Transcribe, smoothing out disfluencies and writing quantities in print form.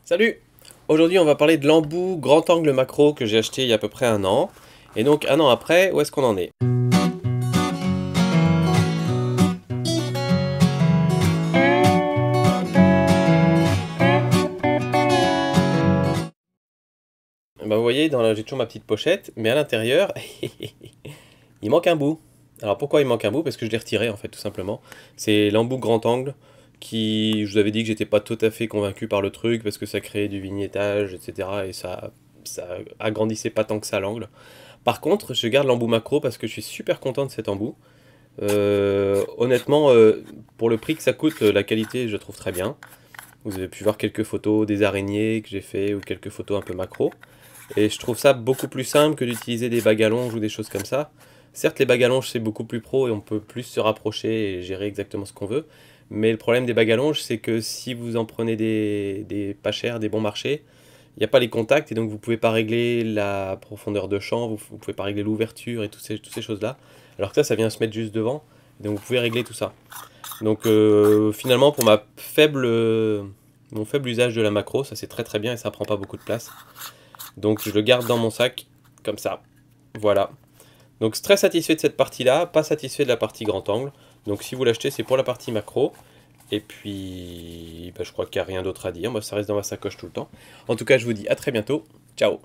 Salut! Aujourd'hui on va parler de l'embout grand angle macro que j'ai acheté il y a à peu près un an. Et donc un an après, où est-ce qu'on en est? Bah, vous voyez, j'ai toujours ma petite pochette, mais à l'intérieur, il manque un bout. Alors pourquoi il manque un bout? Parce que je l'ai retiré en fait, tout simplement. C'est l'embout grand angle qui, je vous avais dit que j'étais pas tout à fait convaincu par le truc parce que ça créait du vignettage, etc. Et ça agrandissait pas tant que ça l'angle. Par contre, je garde l'embout macro parce que je suis super content de cet embout. Honnêtement, pour le prix que ça coûte, la qualité je la trouve très bien. Vous avez pu voir quelques photos des araignées que j'ai fait ou quelques photos un peu macro. Et je trouve ça beaucoup plus simple que d'utiliser des bagues à longe ou des choses comme ça. Certes, les bagues à longe c'est beaucoup plus pro et on peut plus se rapprocher et gérer exactement ce qu'on veut. Mais le problème des bagues à longe, c'est que si vous en prenez des pas chers, des bons marchés, il n'y a pas les contacts et donc vous pouvez pas régler la profondeur de champ, vous pouvez pas régler l'ouverture et toutes ces choses-là. Alors que ça vient se mettre juste devant, et donc vous pouvez régler tout ça. Donc finalement, pour mon faible usage de la macro, ça c'est très très bien et ça prend pas beaucoup de place. Donc je le garde dans mon sac, comme ça. Voilà. Donc très satisfait de cette partie-là, pas satisfait de la partie grand angle. Donc si vous l'achetez, c'est pour la partie macro. Et puis, bah, je crois qu'il n'y a rien d'autre à dire. Moi, ça reste dans ma sacoche tout le temps. En tout cas, je vous dis à très bientôt. Ciao!